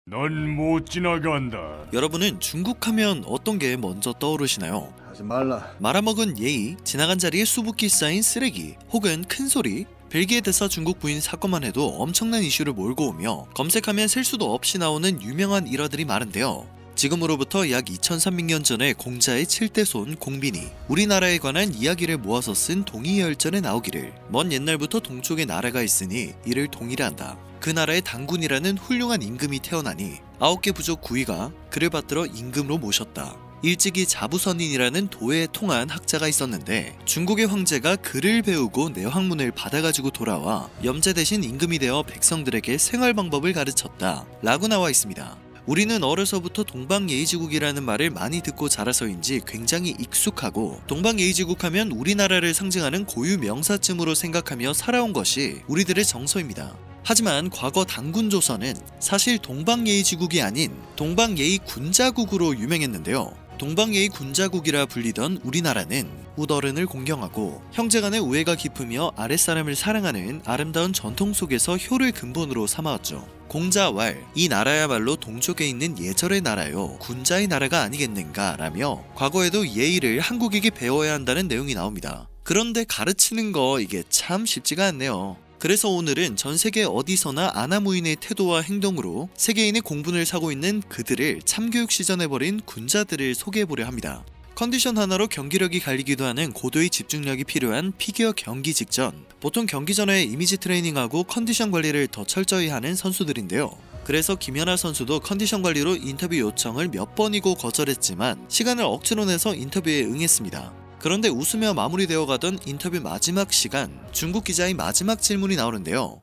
넌 못 지나간다. 여러분은 중국 하면 어떤 게 먼저 떠오르시나요? 하지 말라. 말아먹은 예의, 지나간 자리에 수북히 쌓인 쓰레기, 혹은 큰 소리. 벨기에 대사 중국 부인 사건만 해도 엄청난 이슈를 몰고 오며 검색하면 셀 수도 없이 나오는 유명한 일화들이 많은데요. 지금으로부터 약 2300년 전에 공자의 7대 손 공빈이 우리나라에 관한 이야기를 모아서 쓴 동의열전에 나오기를 먼 옛날부터 동쪽에 나라가 있으니 이를 동의라 한다. 그 나라에 당군이라는 훌륭한 임금이 태어나니 9개 부족 9위가 그를 받들어 임금으로 모셨다. 일찍이 자부선인이라는 도에 통한 학자가 있었는데 중국의 황제가 글을 배우고 내학문을 받아가지고 돌아와 염제 대신 임금이 되어 백성들에게 생활 방법을 가르쳤다 라고 나와 있습니다. 우리는 어려서부터 동방예의지국이라는 말을 많이 듣고 자라서인지 굉장히 익숙하고 동방예의지국 하면 우리나라를 상징하는 고유 명사쯤으로 생각하며 살아온 것이 우리들의 정서입니다. 하지만 과거 당군조선은 사실 동방예의지국이 아닌 동방예의군자국으로 유명했는데요. 동방예의군자국이라 불리던 우리나라는 웃어른을 공경하고 형제간의 우애가 깊으며 아랫사람을 사랑하는 아름다운 전통 속에서 효를 근본으로 삼아왔죠. 공자왈, 이 나라야말로 동쪽에 있는 예절의 나라요 군자의 나라가 아니겠는가 라며 과거에도 예의를 한국에게 배워야 한다는 내용이 나옵니다. 그런데 가르치는 거 이게 참 쉽지가 않네요. 그래서 오늘은 전 세계 어디서나 아나무인의 태도와 행동으로 세계인의 공분을 사고 있는 그들을 참교육 시전해버린 군자들을 소개해보려 합니다. 컨디션 하나로 경기력이 갈리기도 하는 고도의 집중력이 필요한 피겨 경기 직전, 보통 경기 전에 이미지 트레이닝하고 컨디션 관리를 더 철저히 하는 선수들인데요. 그래서 김연아 선수도 컨디션 관리로 인터뷰 요청을 몇 번이고 거절했지만 시간을 억지로 내서 인터뷰에 응했습니다. 그런데 웃으며 마무리되어 가던 인터뷰 마지막 시간, 중국 기자의 마지막 질문이 나오는데요.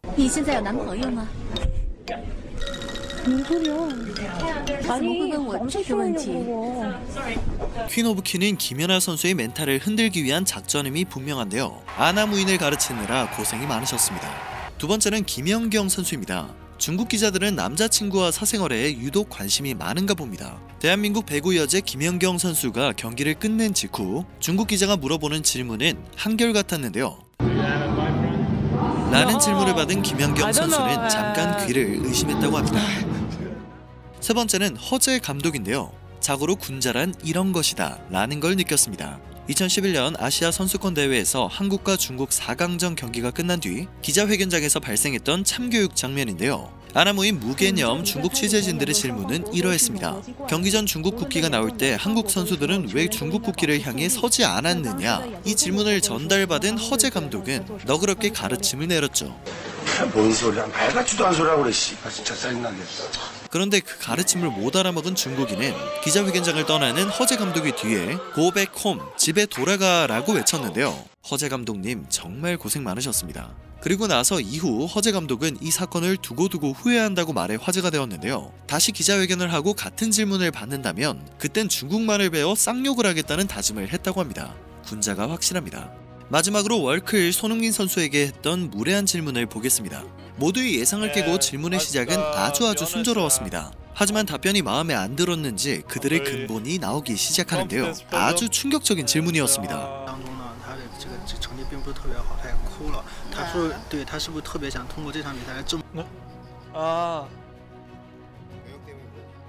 퀸 오브 퀸은 김연아 선수의 멘탈을 흔들기 위한 작전임이 분명한데요. 아나무인을 가르치느라 고생이 많으셨습니다. 두 번째는 김연경 선수입니다. 중국 기자들은 남자친구와 사생활에 유독 관심이 많은가 봅니다. 대한민국 배구 여제 김연경 선수가 경기를 끝낸 직후 중국 기자가 물어보는 질문은 한결같았는데요. 라는 질문을 받은 김연경 선수는 잠깐 귀를 의심했다고 합니다. 세 번째는 허재 감독인데요. 자고로 군자란 이런 것이다 라는 걸 느꼈습니다. 2011년 아시아 선수권 대회에서 한국과 중국 4강전 경기가 끝난 뒤 기자회견장에서 발생했던 참교육 장면인데요. 아나무인 무개념 중국 취재진들의 질문은 이러했습니다. 경기 전 중국 국기가 나올 때 한국 선수들은 왜 중국 국기를 향해 서지 않았느냐? 이 질문을 전달받은 허재 감독은 너그럽게 가르침을 내렸죠. 뭔 소리야? 말 같지도 않은 소리라고 그래. 진짜 짜증나네. 그런데 그 가르침을 못 알아먹은 중국인은 기자회견장을 떠나는 허재 감독의 뒤에 Go back home, 집에 돌아가 라고 외쳤는데요. 허재 감독님 정말 고생 많으셨습니다. 그리고 나서 이후 허재 감독은 이 사건을 두고두고 후회한다고 말해 화제가 되었는데요. 다시 기자회견을 하고 같은 질문을 받는다면 그땐 중국말을 배워 쌍욕을 하겠다는 다짐을 했다고 합니다. 군자가 확실합니다. 마지막으로 월클 손흥민 선수에게 했던 무례한 질문을 보겠습니다. 모두의 예상을 깨고 질문의 시작은 아주 순조로웠습니다. 하지만 답변이 마음에 안 들었는지 그들의 근본이 나오기 시작하는데요. 아주 충격적인 질문이었습니다.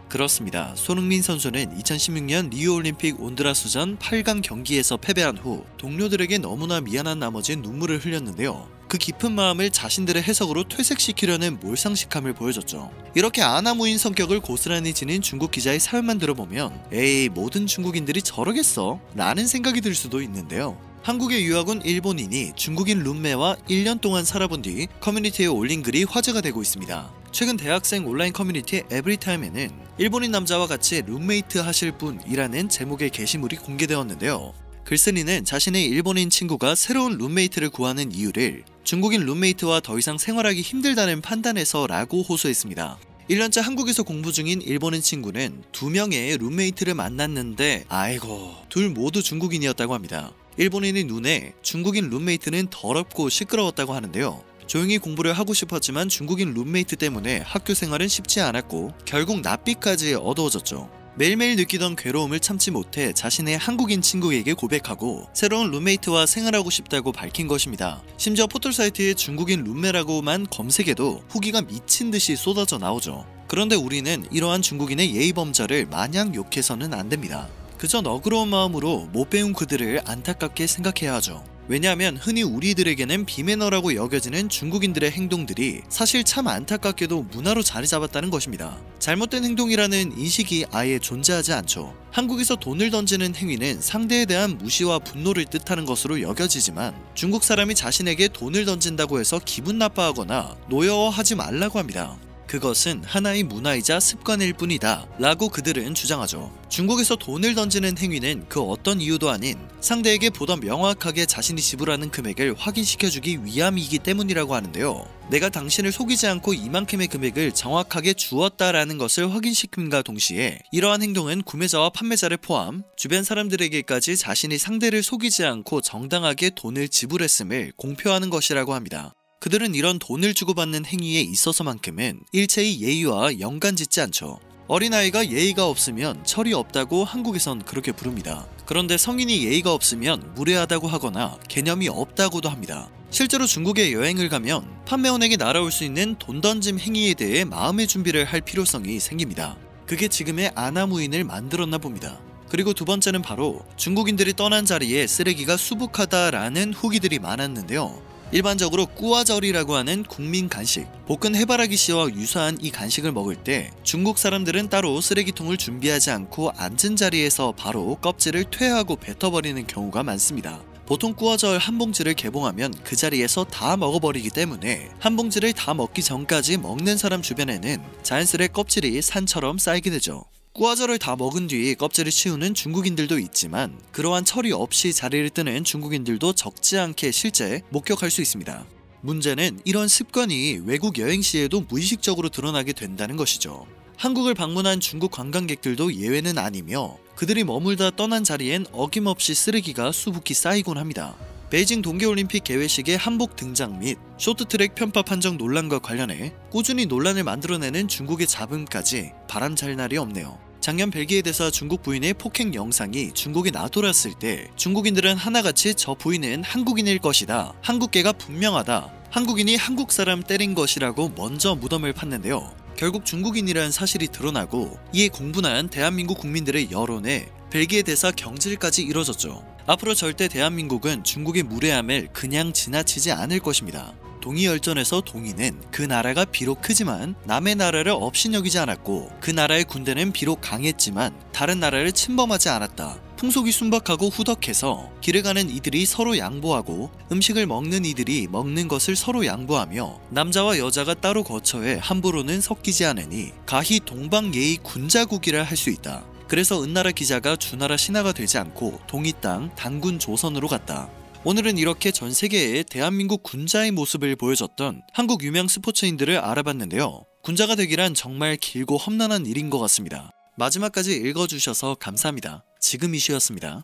그렇습니다. 손흥민 선수는 2016년 리우올림픽 온두라스전 8강 경기에서 패배한 후 동료들에게 너무나 미안한 나머지 눈물을 흘렸는데요. 그 깊은 마음을 자신들의 해석으로 퇴색시키려는 몰상식함을 보여줬죠. 이렇게 아나무인 성격을 고스란히 지닌 중국 기자의 사연만 들어보면 에이 모든 중국인들이 저러겠어? 라는 생각이 들 수도 있는데요. 한국에 유학 온 일본인이 중국인 룸메와 1년 동안 살아본 뒤 커뮤니티에 올린 글이 화제가 되고 있습니다. 최근 대학생 온라인 커뮤니티 에브리타임에는 일본인 남자와 같이 룸메이트 하실 분이라는 제목의 게시물이 공개되었는데요. 글쓴이는 자신의 일본인 친구가 새로운 룸메이트를 구하는 이유를 중국인 룸메이트와 더 이상 생활하기 힘들다는 판단에서 라고 호소했습니다. 1년째 한국에서 공부 중인 일본인 친구는 2명의 룸메이트를 만났는데 아이고 둘 모두 중국인이었다고 합니다. 일본인의 눈에 중국인 룸메이트는 더럽고 시끄러웠다고 하는데요. 조용히 공부를 하고 싶었지만 중국인 룸메이트 때문에 학교 생활은 쉽지 않았고 결국 낯빛까지 어두워졌죠. 매일매일 느끼던 괴로움을 참지 못해 자신의 한국인 친구에게 고백하고 새로운 룸메이트와 생활하고 싶다고 밝힌 것입니다. 심지어 포털 사이트에 중국인 룸메라고만 검색해도 후기가 미친 듯이 쏟아져 나오죠. 그런데 우리는 이러한 중국인의 예의범절을 마냥 욕해서는 안 됩니다. 그저 너그러운 마음으로 못 배운 그들을 안타깝게 생각해야 하죠. 왜냐하면 흔히 우리들에게는 비매너라고 여겨지는 중국인들의 행동들이 사실 참 안타깝게도 문화로 자리 잡았다는 것입니다. 잘못된 행동이라는 인식이 아예 존재하지 않죠. 한국에서 돈을 던지는 행위는 상대에 대한 무시와 분노를 뜻하는 것으로 여겨지지만 중국 사람이 자신에게 돈을 던진다고 해서 기분 나빠하거나 노여워하지 말라고 합니다. 그것은 하나의 문화이자 습관일 뿐이다 라고 그들은 주장하죠. 중국에서 돈을 던지는 행위는 그 어떤 이유도 아닌 상대에게 보다 명확하게 자신이 지불하는 금액을 확인시켜주기 위함이기 때문이라고 하는데요. 내가 당신을 속이지 않고 이만큼의 금액을 정확하게 주었다라는 것을 확인시킴과 동시에 이러한 행동은 구매자와 판매자를 포함 주변 사람들에게까지 자신이 상대를 속이지 않고 정당하게 돈을 지불했음을 공표하는 것이라고 합니다. 그들은 이런 돈을 주고받는 행위에 있어서만큼은 일체의 예의와 연관짓지 않죠. 어린아이가 예의가 없으면 철이 없다고 한국에선 그렇게 부릅니다. 그런데 성인이 예의가 없으면 무례하다고 하거나 개념이 없다고도 합니다. 실제로 중국에 여행을 가면 판매원에게 날아올 수 있는 돈 던짐 행위에 대해 마음의 준비를 할 필요성이 생깁니다. 그게 지금의 아나무인을 만들었나 봅니다. 그리고 두 번째는 바로 중국인들이 떠난 자리에 쓰레기가 수북하다라는 후기들이 많았는데요. 일반적으로 꾸와절이라고 하는 국민 간식, 볶은 해바라기 씨와 유사한 이 간식을 먹을 때 중국 사람들은 따로 쓰레기통을 준비하지 않고 앉은 자리에서 바로 껍질을 퇴하고 뱉어버리는 경우가 많습니다. 보통 꾸와절 한 봉지를 개봉하면 그 자리에서 다 먹어버리기 때문에 한 봉지를 다 먹기 전까지 먹는 사람 주변에는 자연스레 껍질이 산처럼 쌓이게 되죠. 꾸와절을 다 먹은 뒤 껍질을 치우는 중국인들도 있지만 그러한 처리 없이 자리를 뜨는 중국인들도 적지 않게 실제 목격할 수 있습니다. 문제는 이런 습관이 외국 여행 시에도 무의식적으로 드러나게 된다는 것이죠. 한국을 방문한 중국 관광객들도 예외는 아니며 그들이 머물다 떠난 자리엔 어김없이 쓰레기가 수북히 쌓이곤 합니다. 베이징 동계올림픽 개회식의 한복 등장 및 쇼트트랙 편파 판정 논란과 관련해 꾸준히 논란을 만들어내는 중국의 잡음까지 바람 잘 날이 없네요. 작년 벨기에 대사 중국 부인의 폭행 영상이 중국에 나돌았을 때 중국인들은 하나같이 저 부인은 한국인일 것이다, 한국계가 분명하다, 한국인이 한국 사람 때린 것이라고 먼저 무덤을 팠는데요. 결국 중국인이라는 사실이 드러나고 이에 공분한 대한민국 국민들의 여론에 벨기에 대사 경질까지 이뤄졌죠. 앞으로 절대 대한민국은 중국의 무례함을 그냥 지나치지 않을 것입니다. 동이열전에서 동이는 그 나라가 비록 크지만 남의 나라를 업신여기지 않았고 그 나라의 군대는 비록 강했지만 다른 나라를 침범하지 않았다. 풍속이 순박하고 후덕해서 길을 가는 이들이 서로 양보하고 음식을 먹는 이들이 먹는 것을 서로 양보하며 남자와 여자가 따로 거처에 함부로는 섞이지 않으니 가히 동방예의 군자국이라 할 수 있다. 그래서 은나라 기자가 주나라 신하가 되지 않고 동이 땅 단군 조선으로 갔다. 오늘은 이렇게 전 세계에 대한민국 군자의 모습을 보여줬던 한국 유명 스포츠인들을 알아봤는데요. 군자가 되기란 정말 길고 험난한 일인 것 같습니다. 마지막까지 읽어주셔서 감사합니다. 지금 이슈였습니다.